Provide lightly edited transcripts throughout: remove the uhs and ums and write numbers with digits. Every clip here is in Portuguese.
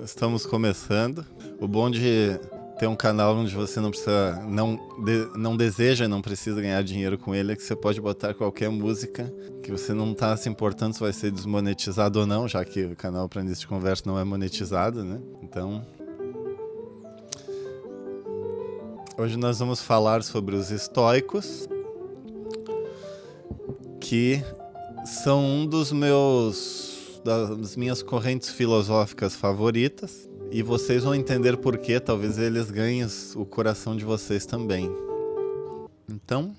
Estamos começando. O bom de ter um canal onde você não precisa, não deseja, não precisa ganhar dinheiro com ele, é que você pode botar qualquer música que você não está se importando se vai ser desmonetizado ou não, já que o canal para início de conversa não é monetizado, né? Então, hoje nós vamos falar sobre os estoicos, que são um das minhas correntes filosóficas favoritas. E vocês vão entender por que talvez eles ganhem o coração de vocês também. Então,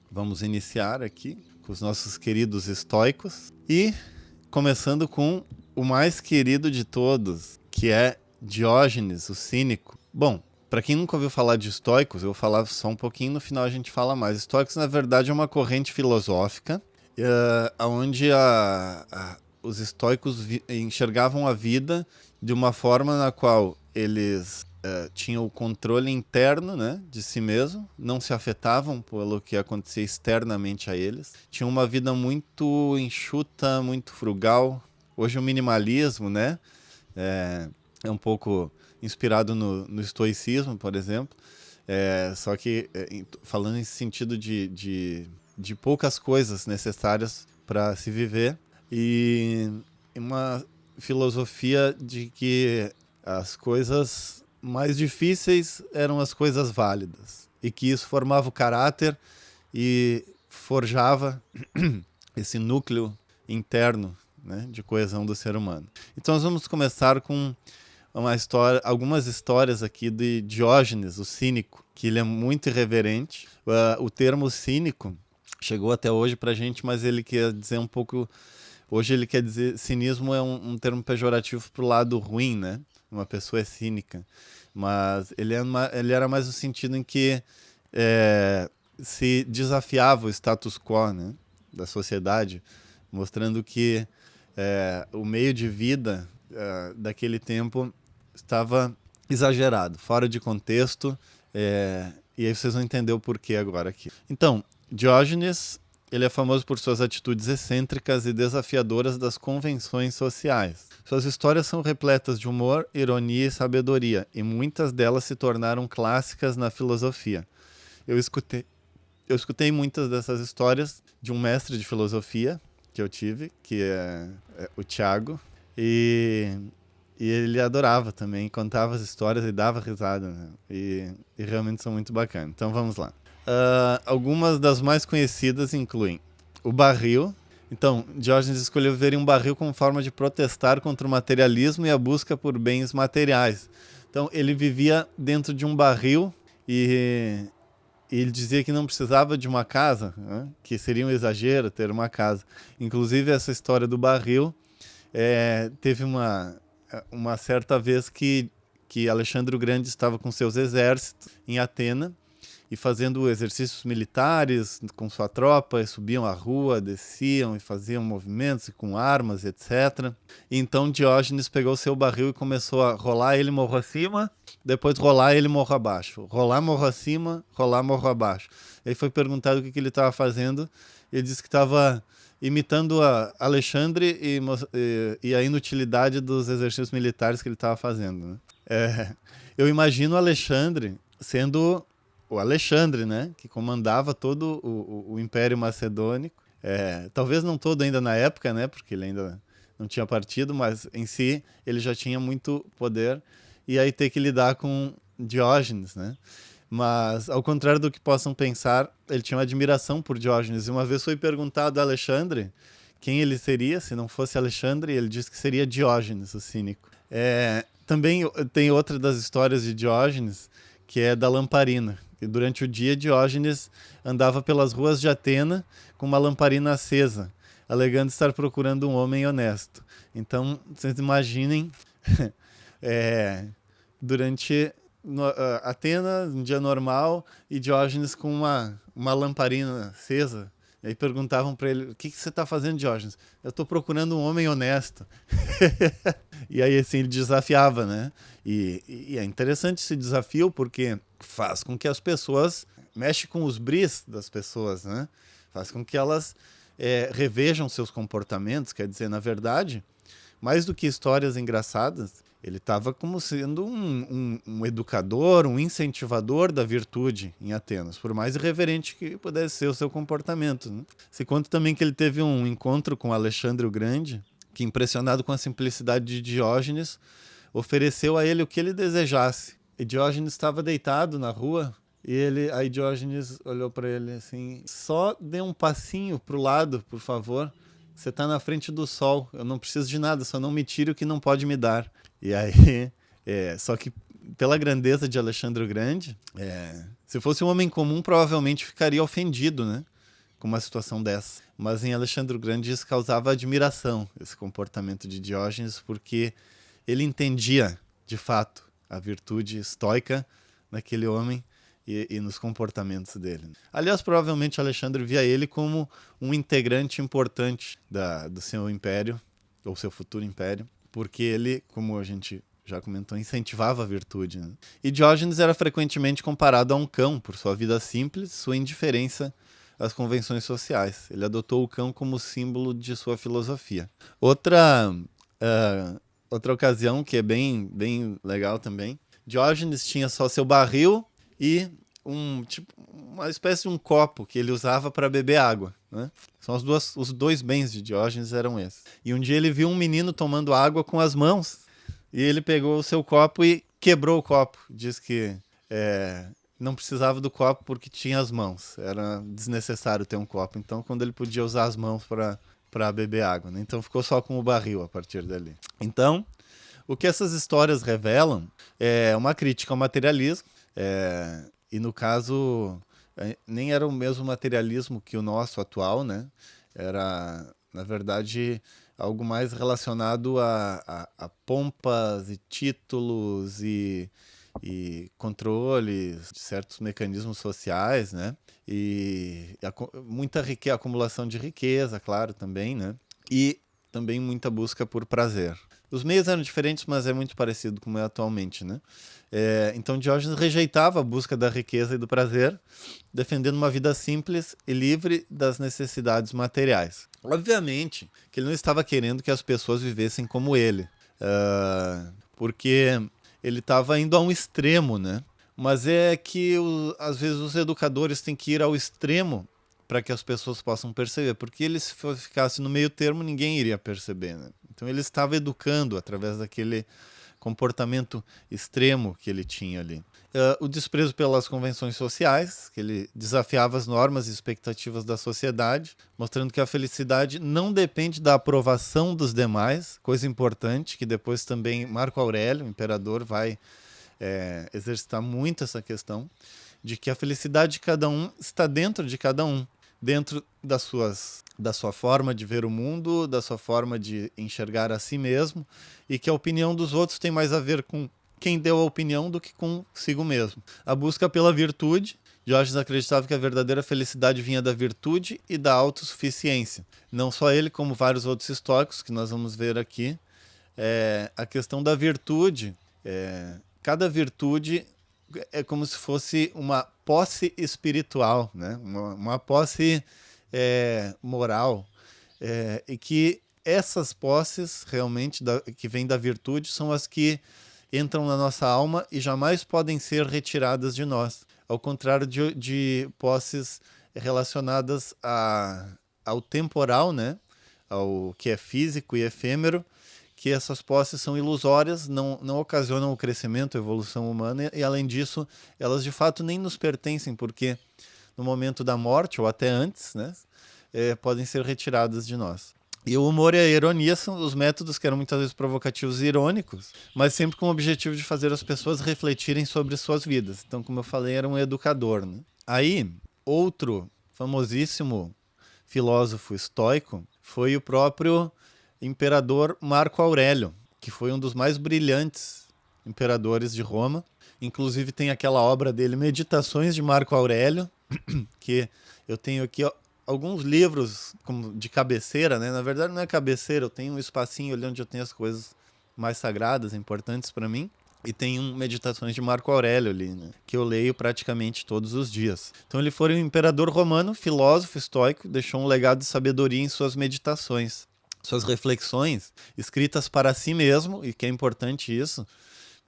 vamos iniciar aqui com os nossos queridos estoicos. E começando com o mais querido de todos, que é Diógenes, o cínico. Bom, para quem nunca ouviu falar de estoicos, eu vou falar só um pouquinho, no final a gente fala mais. Estoicos, na verdade, é uma corrente filosófica onde os estoicos enxergavam a vida de uma forma na qual eles tinham o controle interno, né, de si mesmo, não se afetavam pelo que acontecia externamente a eles, tinham uma vida muito enxuta, muito frugal. Hoje o minimalismo, né, é um pouco inspirado no estoicismo, por exemplo, só que falando em sentido de poucas coisas necessárias para se viver, e uma filosofia de que as coisas mais difíceis eram as coisas válidas e que isso formava o caráter e forjava esse núcleo interno, né, de coesão do ser humano. Então nós vamos começar com algumas histórias aqui de Diógenes, o cínico, que ele é muito irreverente. O termo cínico chegou até hoje pra gente, mas ele quer dizer um pouco... Hoje ele quer dizer... Cinismo é um termo pejorativo pro lado ruim, né? Uma pessoa é cínica. Mas ele era mais no sentido em que se desafiava o status quo, né, da sociedade, mostrando que o meio de vida daquele tempo estava exagerado, fora de contexto, e aí vocês vão entender o porquê agora aqui. Então, Diógenes, ele é famoso por suas atitudes excêntricas e desafiadoras das convenções sociais. Suas histórias são repletas de humor, ironia e sabedoria, e muitas delas se tornaram clássicas na filosofia. Eu escutei muitas dessas histórias de um mestre de filosofia que eu tive, que é o Tiago, e ele adorava também, contava as histórias e dava risada, né? E realmente são muito bacanas. Então vamos lá. Algumas das mais conhecidas incluem o barril. Então, Diógenes escolheu viver em um barril como forma de protestar contra o materialismo e a busca por bens materiais. Então, ele vivia dentro de um barril e ele dizia que não precisava de uma casa, né? Que seria um exagero ter uma casa. Inclusive, essa história do barril teve uma certa vez que Alexandre o Grande estava com seus exércitos em Atena e fazendo exercícios militares com sua tropa, e subiam a rua, desciam e faziam movimentos com armas, etc. E então Diógenes pegou seu barril e começou a rolar ele morro acima, depois rolar ele morro abaixo. Rolar morro acima, rolar morro abaixo. Aí foi perguntado o que ele estava fazendo, ele disse que estava imitando a Alexandre e a inutilidade dos exercícios militares que ele estava fazendo, né? Eu imagino Alexandre sendo o Alexandre, né, que comandava todo o Império Macedônico. Talvez não todo ainda na época, né, porque ele ainda não tinha partido, mas em si ele já tinha muito poder. E aí ter que lidar com Diógenes, né? Mas, ao contrário do que possam pensar, ele tinha uma admiração por Diógenes. E uma vez foi perguntado a Alexandre quem ele seria, se não fosse Alexandre, e ele disse que seria Diógenes, o cínico. Também tem outra das histórias de Diógenes, que é da lamparina. E durante o dia, Diógenes andava pelas ruas de Atena com uma lamparina acesa, alegando estar procurando um homem honesto. Então, vocês imaginem, durante Atena, um dia normal, e Diógenes com uma lamparina acesa. E aí perguntavam para ele, o que você está fazendo, Diógenes? Eu estou procurando um homem honesto. E aí assim ele desafiava, né? E é interessante esse desafio porque faz com que as pessoas, mexe com os bris das pessoas, né? Faz com que elas revejam seus comportamentos. Quer dizer, na verdade, mais do que histórias engraçadas, Ele estava como sendo um educador, um incentivador da virtude em Atenas, por mais irreverente que pudesse ser o seu comportamento, né? Se conta também que ele teve um encontro com Alexandre o Grande, que, impressionado com a simplicidade de Diógenes, ofereceu a ele o que ele desejasse. E Diógenes estava deitado na rua, aí Diógenes olhou para ele assim: só dê um passinho para o lado, por favor. Você está na frente do sol, eu não preciso de nada, só não me tire o que não pode me dar. E aí, só que pela grandeza de Alexandre o Grande, se fosse um homem comum, provavelmente ficaria ofendido, né, com uma situação dessa. Mas em Alexandre o Grande isso causava admiração, esse comportamento de Diógenes, porque ele entendia, de fato, a virtude estoica naquele homem e nos comportamentos dele. Aliás, provavelmente Alexandre via ele como um integrante importante do seu império, ou seu futuro império, porque ele, como a gente já comentou, incentivava a virtude, né? E Diógenes era frequentemente comparado a um cão por sua vida simples, sua indiferença às convenções sociais. Ele adotou o cão como símbolo de sua filosofia. Outra ocasião que é bem, bem legal também, Diógenes tinha só seu barril e uma espécie de um copo que ele usava para beber água, né? Os dois bens de Diógenes eram esses. E um dia ele viu um menino tomando água com as mãos e ele pegou o seu copo e quebrou o copo. Diz que não precisava do copo porque tinha as mãos. Era desnecessário ter um copo. Então, quando ele podia usar as mãos para beber água, né? Então ficou só com o barril a partir dali. Então, o que essas histórias revelam é uma crítica ao materialismo. E no caso, nem era o mesmo materialismo que o nosso atual, né? Era, na verdade, algo mais relacionado a pompas e títulos e controles de certos mecanismos sociais, né? E muita acumulação de riqueza, claro, também, né? E também muita busca por prazer. Os meios eram diferentes, mas é muito parecido como é atualmente, né? Então Diógenes rejeitava a busca da riqueza e do prazer, defendendo uma vida simples e livre das necessidades materiais. Obviamente que ele não estava querendo que as pessoas vivessem como ele, porque ele estava indo a um extremo, né? Mas é que às vezes os educadores têm que ir ao extremo para que as pessoas possam perceber, porque ele, se ficasse no meio termo, ninguém iria perceber, né? Então ele estava educando através daquele comportamento extremo que ele tinha ali. O desprezo pelas convenções sociais, que ele desafiava as normas e expectativas da sociedade, mostrando que a felicidade não depende da aprovação dos demais, coisa importante, que depois também Marco Aurélio, o imperador, vai exercitar muito essa questão, de que a felicidade de cada um está dentro de cada um, dentro da sua forma de ver o mundo, da sua forma de enxergar a si mesmo, e que a opinião dos outros tem mais a ver com quem deu a opinião do que consigo mesmo. A busca pela virtude. Diógenes acreditava que a verdadeira felicidade vinha da virtude e da autossuficiência. Não só ele, como vários outros estoicos, que nós vamos ver aqui. A questão da virtude, cada virtude é como se fosse uma posse espiritual, né? Uma posse moral, e que essas posses realmente que vêm da virtude são as que entram na nossa alma e jamais podem ser retiradas de nós, ao contrário de posses relacionadas ao temporal, né? Ao que é físico e efêmero, que essas posses são ilusórias, não ocasionam o crescimento, a evolução humana, e além disso, elas de fato nem nos pertencem, porque no momento da morte, ou até antes, né, podem ser retiradas de nós. E o humor e a ironia são os métodos que eram muitas vezes provocativos e irônicos, mas sempre com o objetivo de fazer as pessoas refletirem sobre suas vidas. Então, como eu falei, era um educador, né? Aí, outro famosíssimo filósofo estoico foi o próprio imperador Marco Aurélio, que foi um dos mais brilhantes imperadores de Roma. Inclusive tem aquela obra dele, Meditações de Marco Aurélio, que eu tenho aqui alguns livros de cabeceira, né? Na verdade não é cabeceira, eu tenho um espacinho ali onde eu tenho as coisas mais sagradas, importantes para mim. E tem Meditações de Marco Aurélio ali, né? Que eu leio praticamente todos os dias. Então ele foi um imperador romano, filósofo estoico, deixou um legado de sabedoria em suas meditações. suas reflexões escritas para si mesmo, e que é importante isso,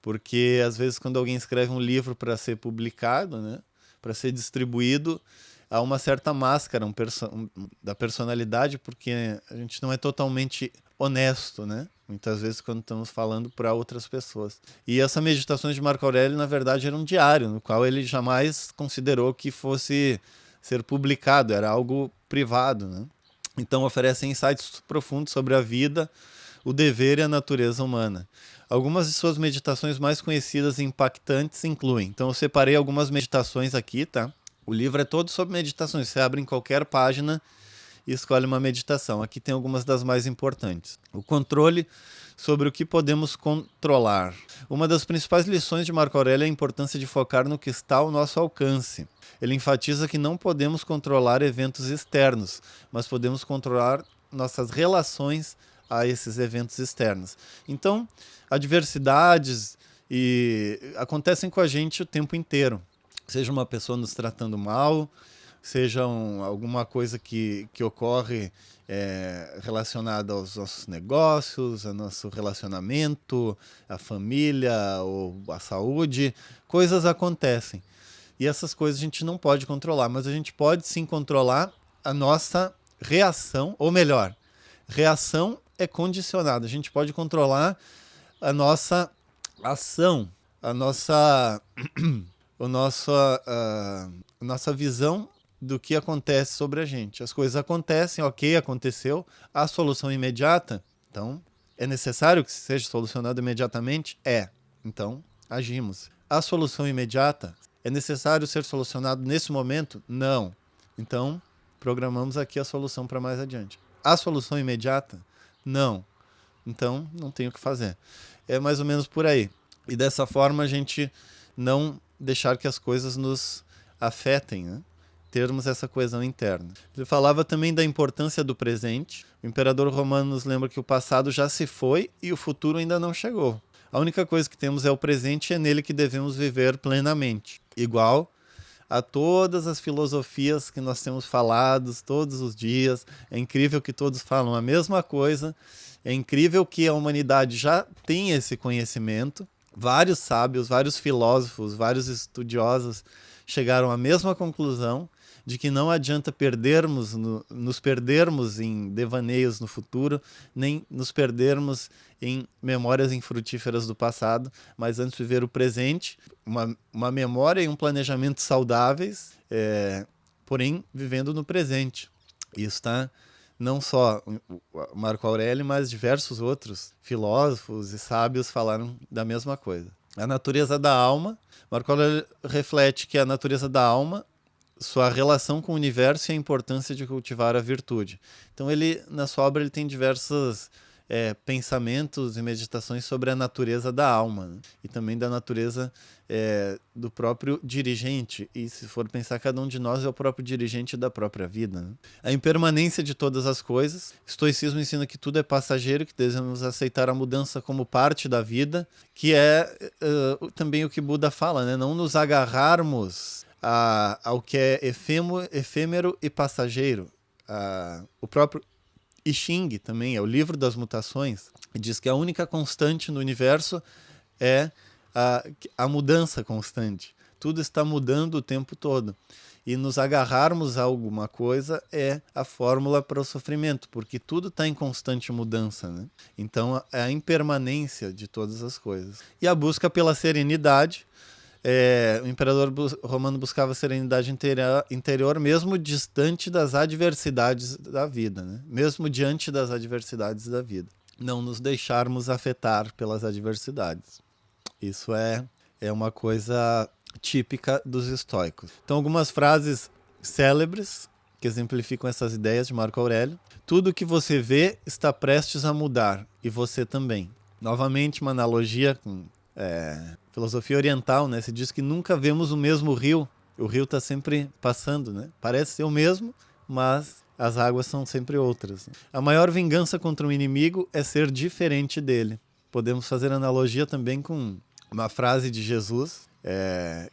porque às vezes quando alguém escreve um livro para ser publicado, né, para ser distribuído, há uma certa máscara da personalidade, porque a gente não é totalmente honesto, né? Muitas vezes quando estamos falando para outras pessoas. E essas meditações de Marco Aurélio, na verdade, era um diário, no qual ele jamais considerou que fosse ser publicado, era algo privado, né? Então oferecem insights profundos sobre a vida, o dever e a natureza humana. Algumas de suas meditações mais conhecidas e impactantes incluem. Então eu separei algumas meditações aqui, tá? O livro é todo sobre meditações. Você abre em qualquer página e escolhe uma meditação. Aqui tem algumas das mais importantes. O controle sobre o que podemos controlar. Uma das principais lições de Marco Aurélio é a importância de focar no que está ao nosso alcance. Ele enfatiza que não podemos controlar eventos externos, mas podemos controlar nossas relações a esses eventos externos. Então, adversidades acontecem com a gente o tempo inteiro. Seja uma pessoa nos tratando mal, seja alguma coisa que ocorre relacionada aos nossos negócios, ao nosso relacionamento, à família ou à saúde. Coisas acontecem. E essas coisas a gente não pode controlar, mas a gente pode sim controlar a nossa reação, ou melhor, reação é condicionada. A gente pode controlar a nossa ação, a nossa visão do que acontece sobre a gente. As coisas acontecem, ok, aconteceu. A solução imediata, então, é necessário que seja solucionado imediatamente? É. Então, agimos. A solução imediata, é necessário ser solucionado nesse momento? Não. Então, programamos aqui a solução para mais adiante. A solução imediata? Não. Então, não tem o que fazer. É mais ou menos por aí. E dessa forma, a gente não deixar que as coisas nos afetem, né? Termos essa coesão interna. Ele falava também da importância do presente. O imperador romano nos lembra que o passado já se foi e o futuro ainda não chegou. A única coisa que temos é o presente e é nele que devemos viver plenamente. Igual a todas as filosofias que nós temos falado todos os dias. É incrível que todos falam a mesma coisa. É incrível que a humanidade já tem esse conhecimento. Vários sábios, vários filósofos, vários estudiosos chegaram à mesma conclusão de que não adianta nos perdermos em devaneios no futuro, nem nos perdermos em memórias infrutíferas do passado, mas antes viver o presente, uma memória e um planejamento saudáveis, porém vivendo no presente. Isso está não só o Marco Aurélio, mas diversos outros filósofos e sábios falaram da mesma coisa. A natureza da alma. Marco Aurélio reflete que a natureza da alma, sua relação com o universo e a importância de cultivar a virtude. Então, na sua obra, ele tem diversos pensamentos e meditações sobre a natureza da alma, né? E também da natureza do próprio dirigente. E se for pensar, cada um de nós é o próprio dirigente da própria vida, né? A impermanência de todas as coisas. O estoicismo ensina que tudo é passageiro, que devemos aceitar a mudança como parte da vida, que é também o que Buda fala, né? Não nos agarrarmos ao que é efêmero e passageiro. O próprio I Ching também, é o livro das mutações, e diz que a única constante no universo é a mudança constante. Tudo está mudando o tempo todo. E nos agarrarmos a alguma coisa é a fórmula para o sofrimento, porque tudo está em constante mudança, né? Então, é a impermanência de todas as coisas. E a busca pela serenidade. O imperador romano buscava serenidade interior mesmo distante das adversidades da vida, né? Mesmo diante das adversidades da vida. Não nos deixarmos afetar pelas adversidades. Isso é uma coisa típica dos estoicos. Então, algumas frases célebres que exemplificam essas ideias de Marco Aurélio. Tudo que você vê está prestes a mudar, e você também. Novamente, uma analogia com filosofia oriental, né? Se diz que nunca vemos o mesmo rio. O rio está sempre passando, né? Parece ser o mesmo, mas as águas são sempre outras. A maior vingança contra um inimigo é ser diferente dele. Podemos fazer analogia também com uma frase de Jesus,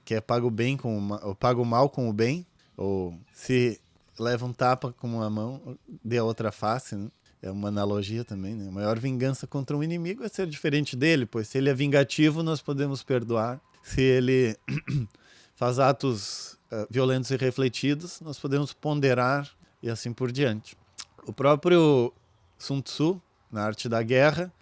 que é paga o mal com o bem, ou se leva um tapa com uma mão, dê a outra face, né? É uma analogia também, né? A maior vingança contra um inimigo é ser diferente dele, pois se ele é vingativo, nós podemos perdoar. Se ele faz atos violentos e refletidos, nós podemos ponderar e assim por diante. O próprio Sun Tzu, na Arte da Guerra,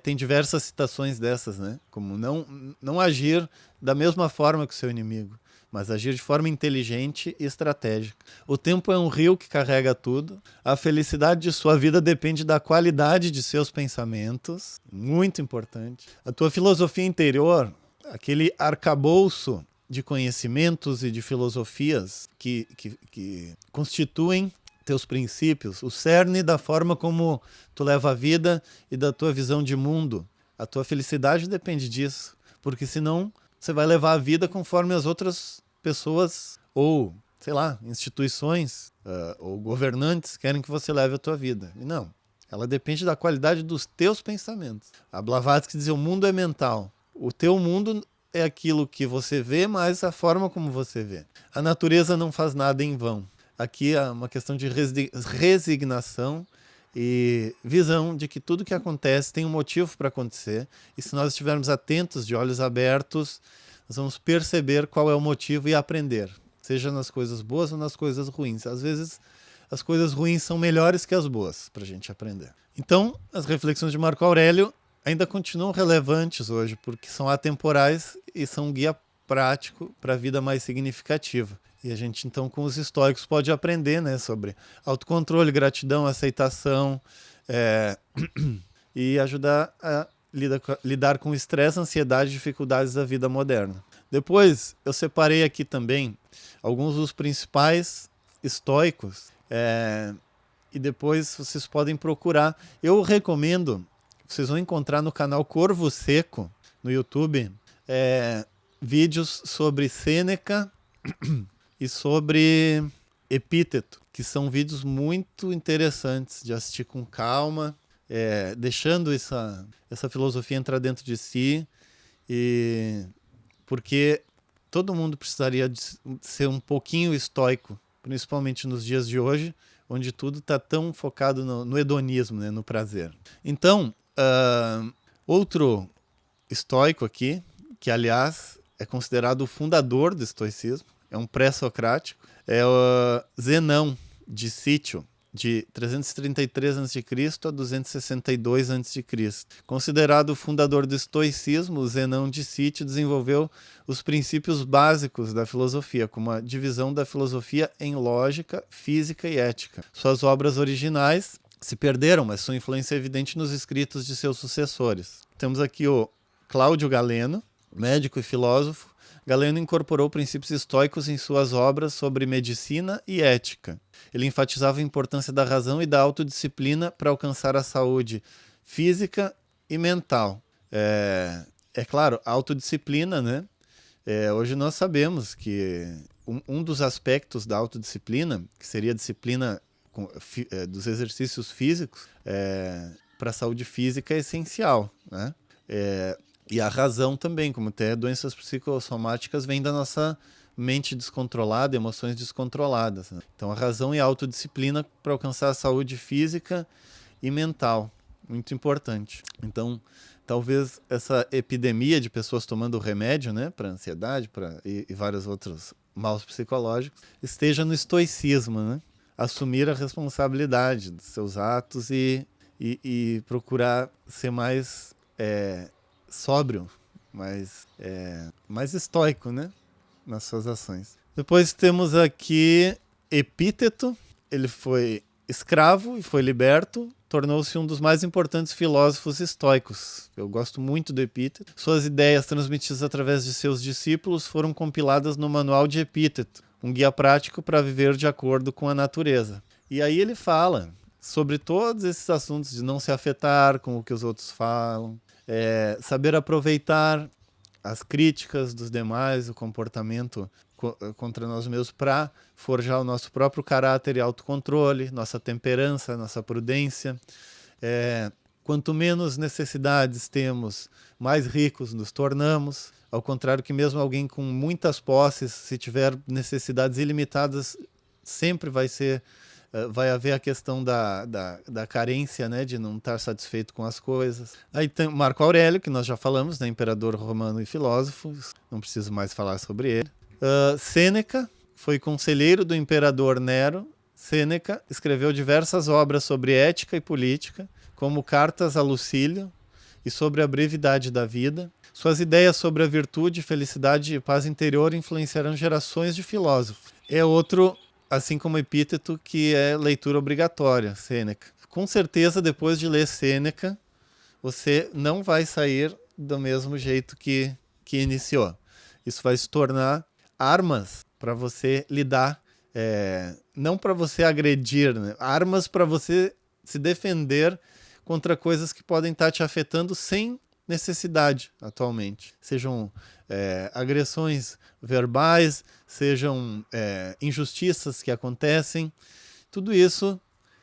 tem diversas citações dessas, né? Como não agir da mesma forma que o seu inimigo, mas agir de forma inteligente e estratégica. O tempo é um rio que carrega tudo. A felicidade de sua vida depende da qualidade de seus pensamentos. Muito importante. A tua filosofia interior, aquele arcabouço de conhecimentos e de filosofias que constituem teus princípios, o cerne da forma como tu leva a vida e da tua visão de mundo. A tua felicidade depende disso, porque senão você vai levar a vida conforme as outras pessoas ou, sei lá, instituições ou governantes querem que você leve a tua vida. E não, ela depende da qualidade dos teus pensamentos. A Blavatsky dizia, o mundo é mental. O teu mundo é aquilo que você vê, mas a forma como você vê. A natureza não faz nada em vão. Aqui é uma questão de resignação e visão de que tudo que acontece tem um motivo para acontecer. E se nós estivermos atentos, de olhos abertos, nós vamos perceber qual é o motivo e aprender. Seja nas coisas boas ou nas coisas ruins. Às vezes, as coisas ruins são melhores que as boas para a gente aprender. Então, as reflexões de Marco Aurélio ainda continuam relevantes hoje, porque são atemporais e são um guia prático para a vida mais significativa. E a gente, então, com os estoicos, pode aprender, né, sobre autocontrole, gratidão, aceitação, e ajudar a lidar com estresse, ansiedade e dificuldades da vida moderna. Depois, eu separei aqui também alguns dos principais estoicos, e depois vocês podem procurar. Eu recomendo, vocês vão encontrar no canal Corvo Seco, no YouTube, vídeos sobre Sêneca e sobre Epíteto, que são vídeos muito interessantes de assistir com calma, deixando essa filosofia entrar dentro de si, e porque todo mundo precisaria de ser um pouquinho estoico, principalmente nos dias de hoje, onde tudo está tão focado no hedonismo, né, no prazer. Então, outro estoico aqui, que aliás é considerado o fundador do estoicismo, é um pré-socrático, é o Zenão de Sítio, de 333 a.C. a 262 a.C. Considerado o fundador do estoicismo, o Zenão de Sítio desenvolveu os princípios básicos da filosofia, como a divisão da filosofia em lógica, física e ética. Suas obras originais se perderam, mas sua influência é evidente nos escritos de seus sucessores. Temos aqui o Cláudio Galeno, médico e filósofo. Galeno incorporou princípios estoicos em suas obras sobre medicina e ética. Ele enfatizava a importância da razão e da autodisciplina para alcançar a saúde física e mental. Claro, autodisciplina, né? Hoje nós sabemos que um dos aspectos da autodisciplina, que seria a disciplina dos exercícios físicos, para a saúde física é essencial, né? E a razão também, como até doenças psicossomáticas vêm da nossa mente descontrolada, emoções descontroladas, né? Então a razão e a autodisciplina para alcançar a saúde física e mental, muito importante. Então, talvez essa epidemia de pessoas tomando remédio, né, para ansiedade e vários outros maus psicológicos, esteja no estoicismo, né? Assumir a responsabilidade dos seus atos e procurar ser mais sóbrio, mais estoico, né, nas suas ações. Depois temos aqui Epíteto. Ele foi escravo e foi liberto, tornou-se um dos mais importantes filósofos estoicos. Eu gosto muito do Epíteto. Suas ideias, transmitidas através de seus discípulos, foram compiladas no Manual de Epíteto, um guia prático para viver de acordo com a natureza. E aí ele fala sobre todos esses assuntos de não se afetar com o que os outros falam, saber aproveitar as críticas dos demais, o comportamento contra nós mesmos, para forjar o nosso próprio caráter e autocontrole, nossa temperança, nossa prudência. Quanto menos necessidades temos, mais ricos nos tornamos. Ao contrário que mesmo alguém com muitas posses, se tiver necessidades ilimitadas, sempre vai ser vai haver a questão da carência, né, de não estar satisfeito com as coisas. Aí tem Marco Aurélio, que nós já falamos, né, imperador romano e filósofo, não preciso mais falar sobre ele. Sêneca foi conselheiro do imperador Nero. Sêneca escreveu diversas obras sobre ética e política, como Cartas a Lucílio e sobre a brevidade da vida. Suas ideias sobre a virtude, felicidade e paz interior influenciaram gerações de filósofos. É outro, assim como Epíteto, que é leitura obrigatória, Sêneca. Com certeza, depois de ler Sêneca, você não vai sair do mesmo jeito que iniciou. Isso vai se tornar armas para você lidar, não para você agredir, né? Armas para você se defender contra coisas que podem estar te afetando sem necessidade atualmente. Sejam agressões verbais, sejam injustiças que acontecem. Tudo isso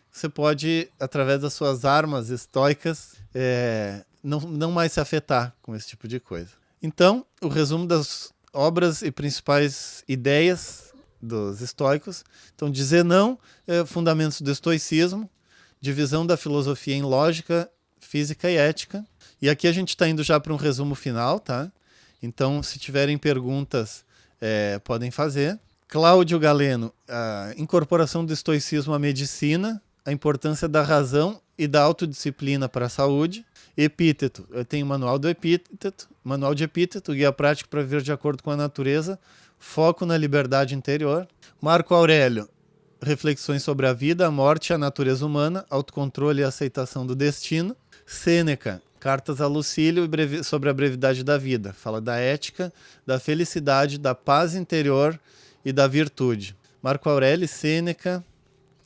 você pode, através das suas armas estoicas, não mais se afetar com esse tipo de coisa. Então, o resumo das obras e principais ideias dos estoicos. Então, dizer não, fundamentos do estoicismo, divisão da filosofia em lógica, física e ética. E aqui a gente está indo já para um resumo final, tá? Então, se tiverem perguntas, podem fazer. Cláudio Galeno, a incorporação do estoicismo à medicina, a importância da razão e da autodisciplina para a saúde. Epíteto, eu tenho o manual do Epíteto, manual de Epíteto, guia prático para viver de acordo com a natureza, foco na liberdade interior. Marco Aurélio, reflexões sobre a vida, a morte e a natureza humana, autocontrole e aceitação do destino. Sêneca, Cartas a Lucílio sobre a brevidade da vida, fala da ética, da felicidade, da paz interior e da virtude. Marco Aurélio, Sêneca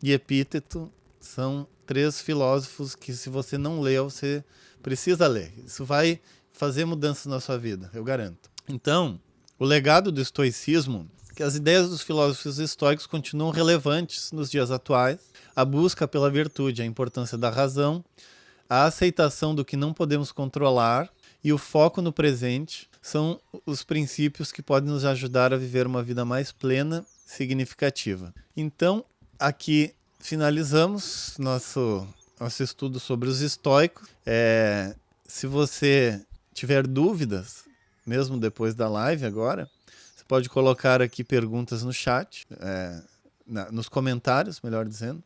e Epíteto são 3 filósofos que, se você não leu, você precisa ler. Isso vai fazer mudanças na sua vida, eu garanto. Então, o legado do estoicismo, que as ideias dos filósofos estoicos continuam relevantes nos dias atuais, a busca pela virtude, a importância da razão, a aceitação do que não podemos controlar e o foco no presente são os princípios que podem nos ajudar a viver uma vida mais plena, significativa. Então, aqui finalizamos nosso estudo sobre os estoicos. Se você tiver dúvidas, mesmo depois da live agora, você pode colocar aqui perguntas no chat, nos comentários, melhor dizendo,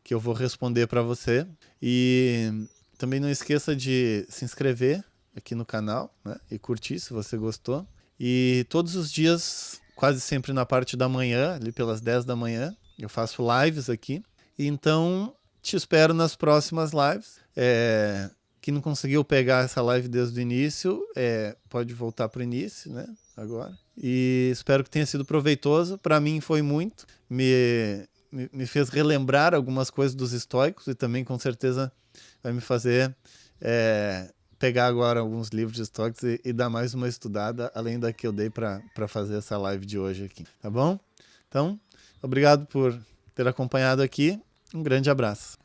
que eu vou responder para você. E também não esqueça de se inscrever aqui no canal, né, e curtir se você gostou. E todos os dias, quase sempre na parte da manhã, ali pelas 10 da manhã, eu faço lives aqui. E então, te espero nas próximas lives. Quem não conseguiu pegar essa live desde o início, pode voltar para o início, né, agora. E espero que tenha sido proveitoso. Para mim foi muito. Me fez relembrar algumas coisas dos estoicos e também, com certeza, vai me fazer pegar agora alguns livros estoicos e dar mais uma estudada, além da que eu dei para fazer essa live de hoje aqui. Tá bom? Então, obrigado por ter acompanhado aqui. Um grande abraço.